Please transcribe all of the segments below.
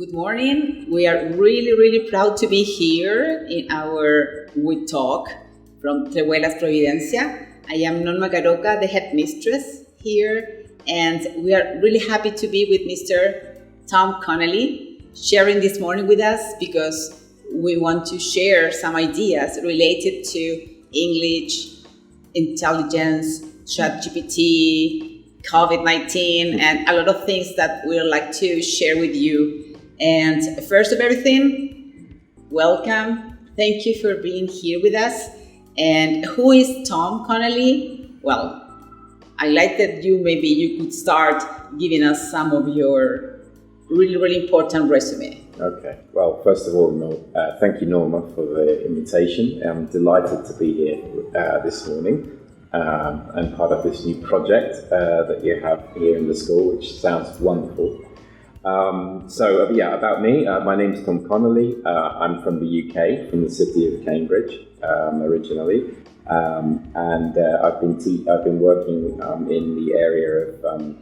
Good morning. We are really proud to be here in our WeTalk from Trewhela's Providencia. I am Norma Caroca, the headmistress here, and we are really happy to be with Mr. Tom Connelly sharing this morning with us because we want to share some ideas related to English, intelligence, Chat GPT, COVID-19, and a lot of things that we'd like to share with you. And first of everything, welcome. Thank you for being here with us. And who is Tom Connelly? Well, I like that you could start giving us some of your really important resume. Okay. Well, first of all, thank you, Norma, for the invitation. I'm delighted to be here this morning and part of this new project that you have here in the school, which sounds wonderful. About me, my name's Tom Connelly. I'm from the UK, from the city of Cambridge, originally, and I've been working in the area of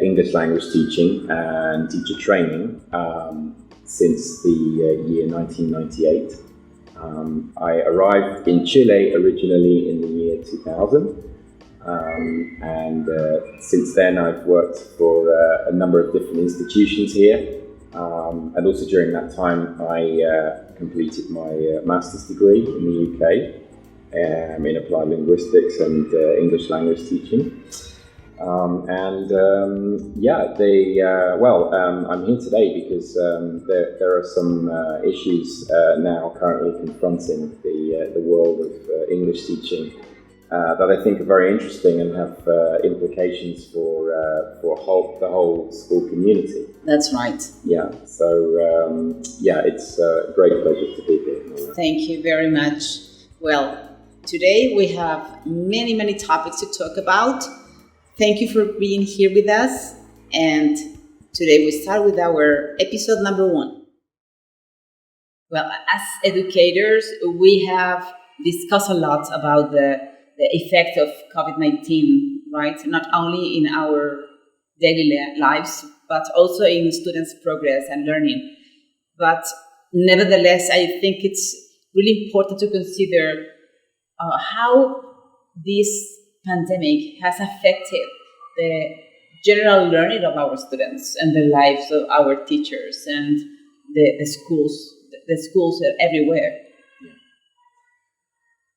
English language teaching and teacher training since the year 1998. I arrived in Chile originally in the year 2000. And since then I've worked for a number of different institutions here, and also during that time I completed my master's degree in the UK in applied linguistics and English language teaching. I'm here today because there are some issues now currently confronting the world of English teaching that I think are very interesting and have implications for the whole school community. That's right. Yeah. So it's a great pleasure to be here. Thank you very much. Well, today we have many topics to talk about. Thank you for being here with us. And today we start with our episode number 1. Well, as educators, we have discussed a lot about the effect of COVID-19, right? Not only in our daily lives, but also in students' progress and learning. But nevertheless, I think it's really important to consider how this pandemic has affected the general learning of our students and the lives of our teachers and the schools everywhere.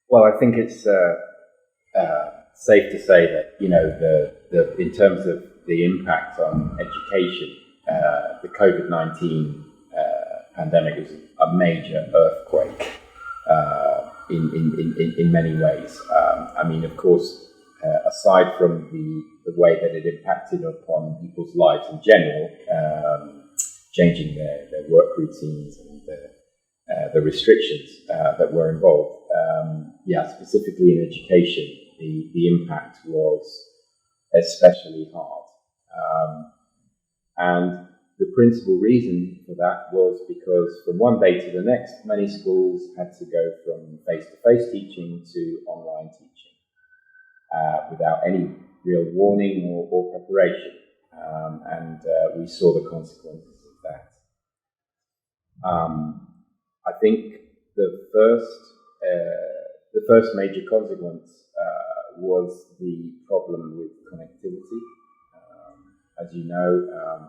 Well, I think it's safe to say that, in terms of the impact on education, the COVID-19 pandemic was a major earthquake in many ways. Of course, aside from the way that it impacted upon people's lives in general, changing their work routines and the restrictions that were involved, specifically in education, the impact was especially hard. And the principal reason for that was because from one day to the next, many schools had to go from face-to-face teaching to online teaching without any real warning or preparation. We saw the consequences of that. I think the first major consequence was the problem with connectivity. As you know,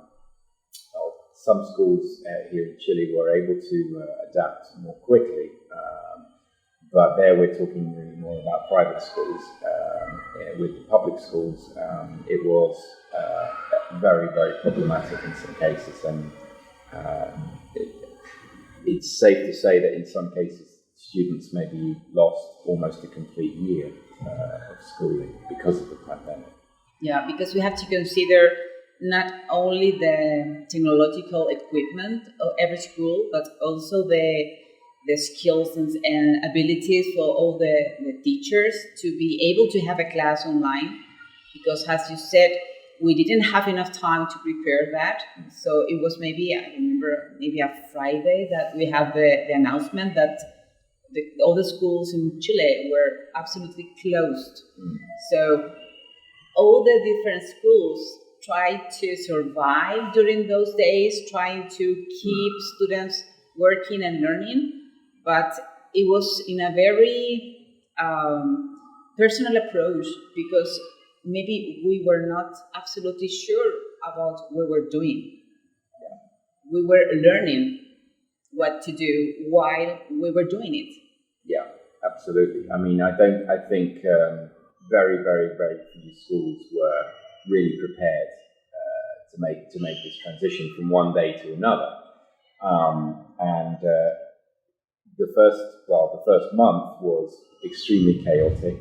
some schools here in Chile were able to adapt more quickly, but there we're talking really more about private schools. With the public schools, it was very problematic in some cases, and it's safe to say that in some cases students maybe lost almost a complete year of schooling because of the pandemic. Yeah, because we have to consider not only the technological equipment of every school, but also the skills and abilities for all the teachers to be able to have a class online. Because as you said, we didn't have enough time to prepare that. So it was maybe a Friday that we have the announcement that all the schools in Chile were absolutely closed. So all the different schools tried to survive during those days, trying to keep students working and learning, but it was in a very personal approach, because maybe we were not absolutely sure about what we were doing. We were learning what to do while we were doing it. Yeah, absolutely. I mean, I think very, very, very few schools were really prepared to make this transition from one day to another. The first month was extremely chaotic.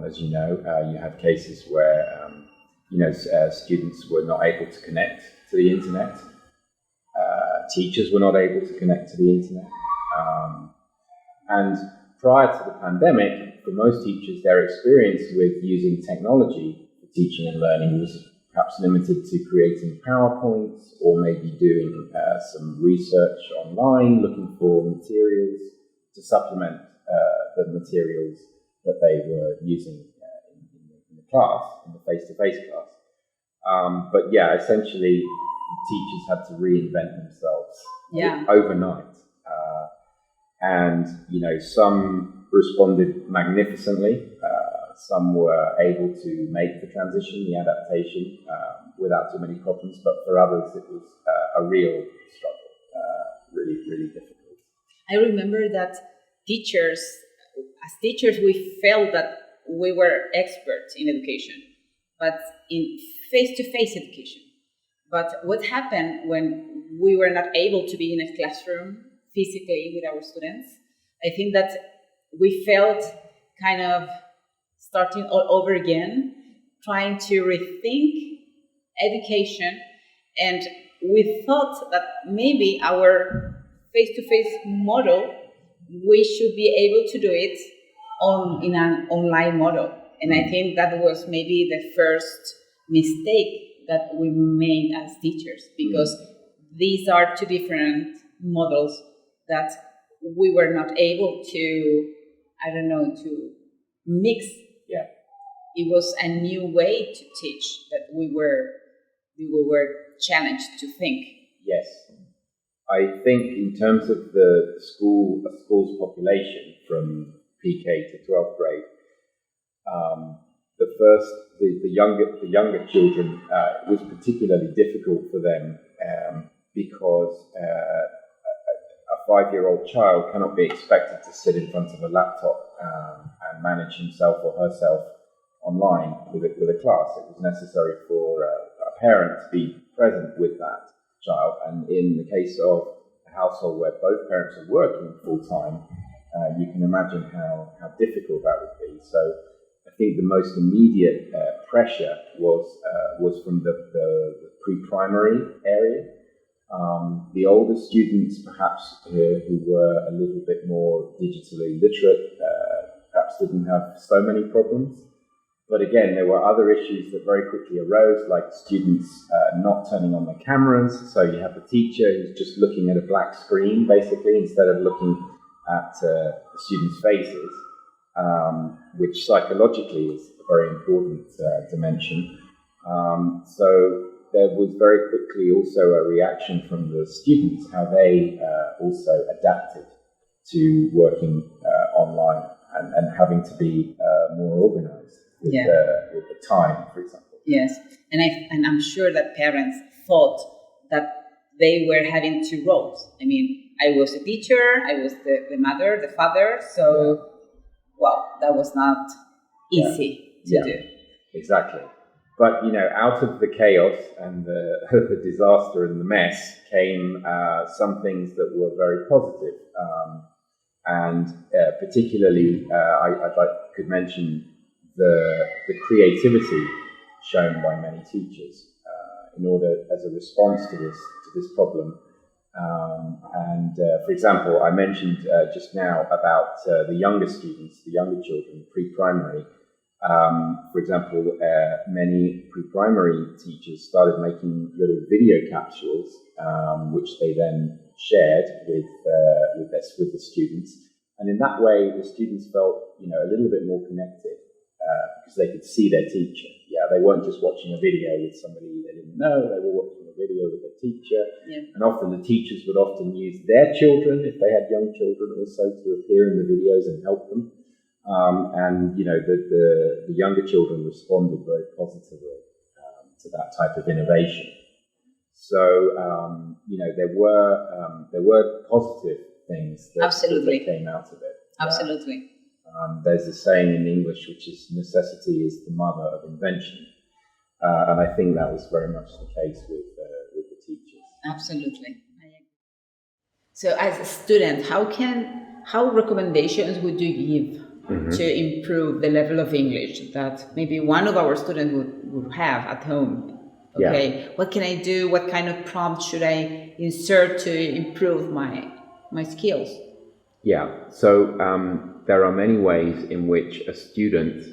As you know, you had cases where students were not able to connect to the internet. Teachers were not able to connect to the internet. And prior to the pandemic, for most teachers, their experience with using technology for teaching and learning was perhaps limited to creating PowerPoints, or maybe doing some research online, looking for materials to supplement the materials that they were using in the class, in the face-to-face class. But yeah, essentially, teachers had to reinvent themselves overnight. And, some responded magnificently. Some were able to make the transition, the adaptation, without too many problems. But for others, it was a real struggle, really, really difficult. I remember that as teachers, we felt that we were experts in education, but in face-to-face education. But what happened when we were not able to be in a classroom physically with our students? I think that we felt kind of starting all over again, trying to rethink education, and we thought that maybe our face-to-face model, we should be able to do it in an online model. And I think that was maybe the first mistake that we made as teachers, because these are two different models that we were not able to, to mix. Yeah. It was a new way to teach that we were challenged to think. Yes. I think in terms of a school's population from PK to 12th grade, the younger children, it was particularly difficult for them because a 5-year-old child cannot be expected to sit in front of a laptop and manage himself or herself online with a class. It was necessary for a parent to be present with that child, and in the case of a household where both parents are working full-time, you can imagine how difficult that would be. So I think the most immediate pressure was from the pre-primary area. The older students, perhaps who were a little bit more digitally literate, perhaps didn't have so many problems. But again, there were other issues that very quickly arose, like students not turning on their cameras. So you have the teacher who's just looking at a black screen, basically, instead of looking at the students' faces, which psychologically is a very important dimension. So there was very quickly also a reaction from the students, how they also adapted to working online and having to be more organized with the time, for example. Yes, and I'm sure that parents thought that they were having two roles. I mean, I was a teacher, I was the mother, the father, so, that was not easy to do. Exactly. But, out of the chaos and the disaster and the mess came some things that were very positive. And particularly, could mention the creativity shown by many teachers in order, as a response to this problem. For example, I mentioned just now about the younger students, the younger children, pre-primary. For example, many pre-primary teachers started making little video capsules, which they then shared with the students. And in that way, the students felt, a little bit more connected because they could see their teacher. Yeah, they weren't just watching a video with somebody they didn't didn't know. They were watching a video with their teacher, and often the teachers would often use their children, if they had young children, also to appear in the videos and help them. And the younger children responded very positively to that type of innovation. So there were positive things that came out of it. Absolutely. There's a saying in English which is necessity is the mother of invention, and I think that was very much the case with the teachers. Absolutely. So, as a student, how recommendations would you give to improve the level of English that maybe one of our students would have at home? Okay, what can I do? What kind of prompt should I insert to improve my skills? Yeah, so there are many ways in which a student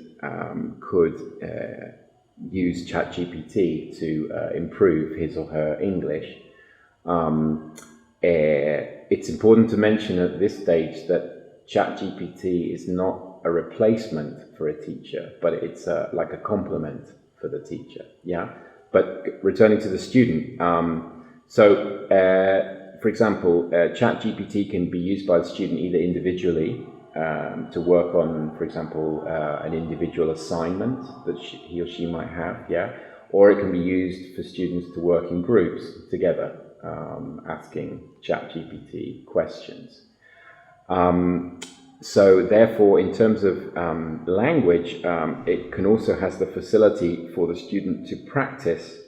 could use Chat GPT to improve his or her English. It's important to mention at this stage that Chat GPT is not a replacement for a teacher, but it's like a complement for the teacher. Yeah. But returning to the student, for example, Chat GPT can be used by the student either individually to work on, for example, an individual assignment that he or she might have, or it can be used for students to work in groups together, asking Chat GPT questions. So therefore, in terms of language, it can also has the facility for the student to practice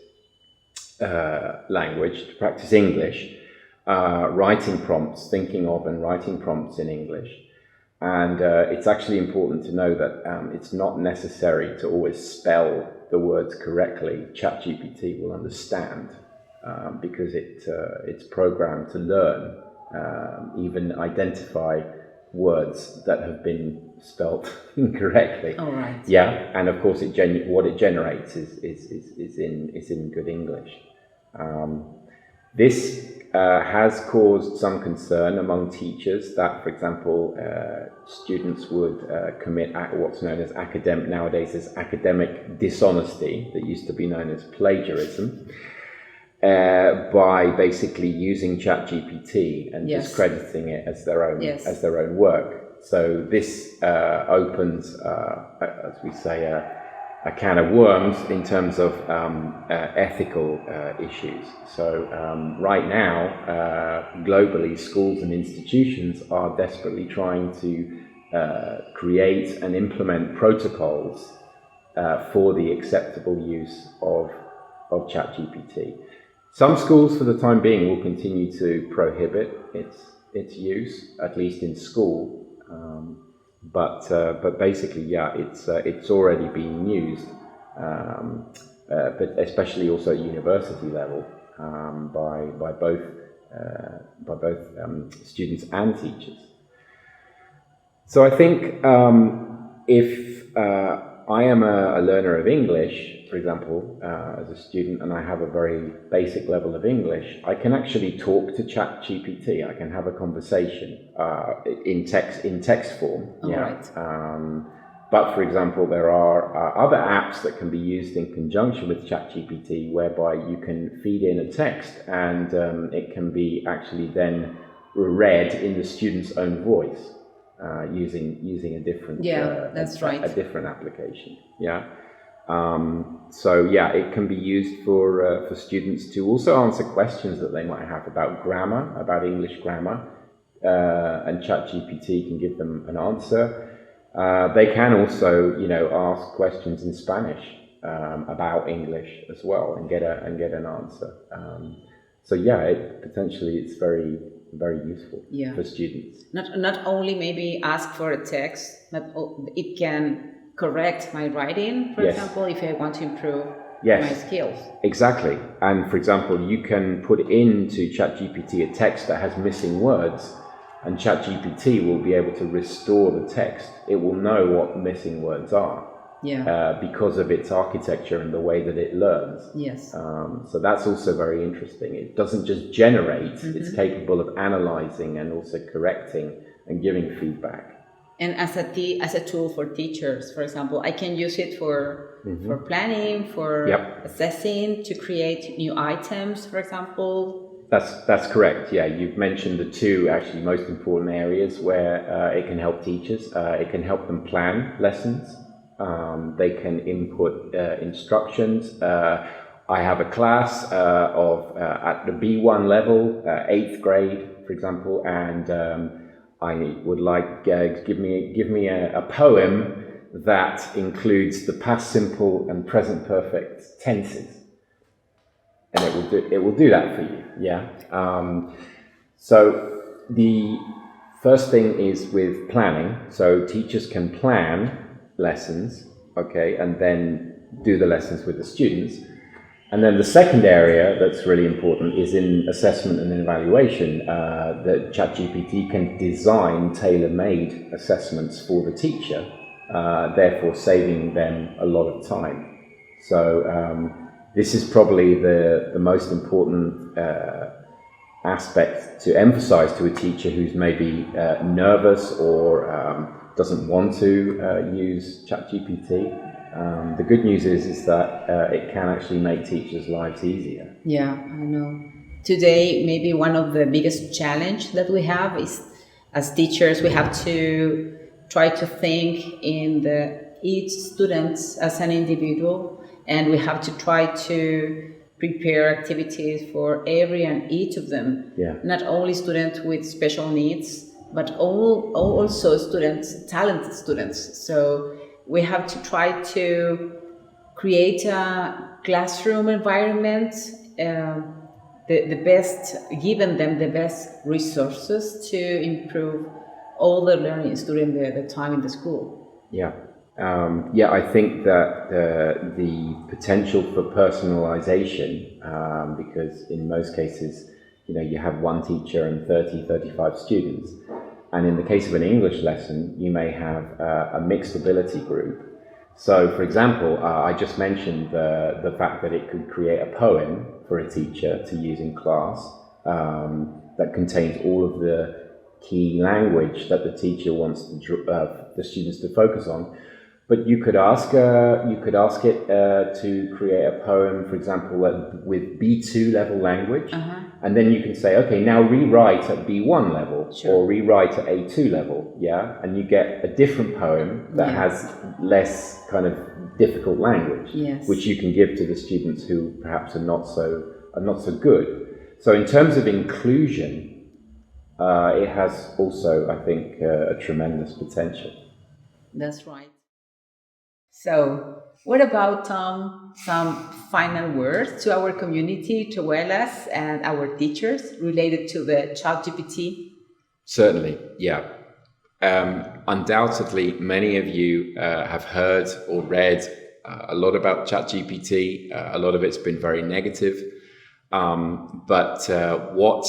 language, to practice English, writing prompts, thinking of and writing prompts in English. And it's actually important to know that it's not necessary to always spell the words correctly. ChatGPT will understand because it's programmed to learn, even identify words that have been spelt incorrectly. All right. Yeah, and of course, what it generates is in good English. This has caused some concern among teachers that, for example, students would commit what's known as academic dishonesty, that used to be known as plagiarism, by basically using ChatGPT and discrediting it as their own work. So this opens, as we say, a can of worms in terms of ethical issues. So right now, globally, schools and institutions are desperately trying to create and implement protocols for the acceptable use of ChatGPT. Some schools, for the time being, will continue to prohibit its use, at least in school. But basically, it's already being used, but especially also at university level by both students and teachers. So I think if I am a learner of English, for example, as a student, and I have a very basic level of English, I can actually talk to Chat GPT. I can have a conversation in text form. Right. But for example, there are other apps that can be used in conjunction with Chat GPT, whereby you can feed in a text and it can be actually then read in the student's own voice using a different a different application. It can be used for students to also answer questions that they might have about grammar, about English grammar, and ChatGPT can give them an answer. They can also, ask questions in Spanish about English as well and get an answer. Potentially it's very, very useful for students. Not only maybe ask for a text, but it can correct my writing, for example, if I want to improve my skills. Exactly. And for example, you can put into ChatGPT a text that has missing words, and ChatGPT will be able to restore the text. It will know what missing words are because of its architecture and the way that it learns. Yes. So that's also very interesting. It doesn't just generate, it's capable of analyzing and also correcting and giving feedback. And as a tool for teachers, for example, I can use it for planning, for assessing, to create new items, for example. That's correct. Yeah, you've mentioned the two actually most important areas where it can help teachers. It can help them plan lessons. They can input instructions. I have a class of at the B1 level, 8th grade, for example, and I would like give me a poem that includes the past simple and present perfect tenses, and it will do that for you. Yeah. So the first thing is with planning. So teachers can plan lessons, okay, and then do the lessons with the students. And then the second area that's really important is in assessment and evaluation, that Chat GPT can design tailor-made assessments for the teacher, therefore saving them a lot of time. So this is probably the most important aspect to emphasize to a teacher who's maybe nervous or doesn't want to use Chat GPT. The good news is that it can actually make teachers' lives easier. Yeah, I know. Today, maybe one of the biggest challenge that we have is, as teachers, we have to try to think in each student as an individual, and we have to try to prepare activities for every and each of them. Yeah. Not only students with special needs, but also talented students. So we have to try to create a classroom environment, giving them the best resources to improve all the learning during the time in the school. Yeah. I think that the potential for personalization, because in most cases, you have one teacher and 35 students. And in the case of an English lesson, you may have a mixed ability group. So, for example, I just mentioned the fact that it could create a poem for a teacher to use in class that contains all of the key language that the teacher wants the students to focus on. But you could ask it to create a poem, for example, with B2 level language, and then you can say, okay, now rewrite at B1 level, or rewrite at A2 level, yeah, and you get a different poem that has less kind of difficult language, which you can give to the students who perhaps are not so good. So in terms of inclusion, it has also, I think, a tremendous potential. That's right. So, what about some final words to our community, Trewhelas, and our teachers related to the Chat GPT? Certainly, yeah. Undoubtedly, many of you have heard or read a lot about Chat GPT. A lot of it's been very negative. But what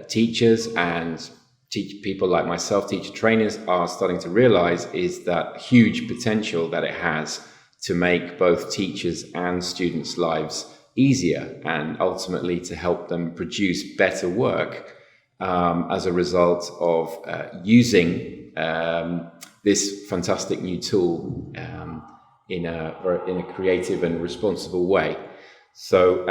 teachers and people like myself, teacher trainers, are starting to realize is that huge potential that it has to make both teachers and students' lives easier, and ultimately to help them produce better work as a result of using this fantastic new tool in a creative and responsible way. So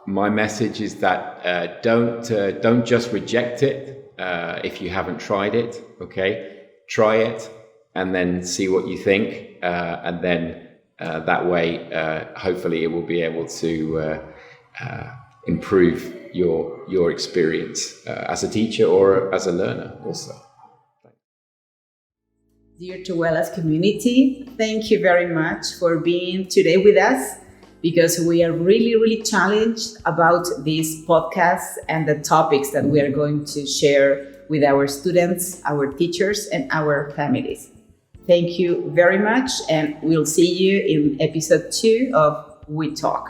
my message is that don't just reject it. If you haven't tried it, okay, try it and then see what you think, and then that way, hopefully, it will be able to improve your experience as a teacher or as a learner also. Dear Trewhelas community, thank you very much for being today with us, because we are really, really challenged about these podcasts and the topics that we are going to share with our students, our teachers, and our families. Thank you very much, and we'll see you in episode 2 of WeTalk.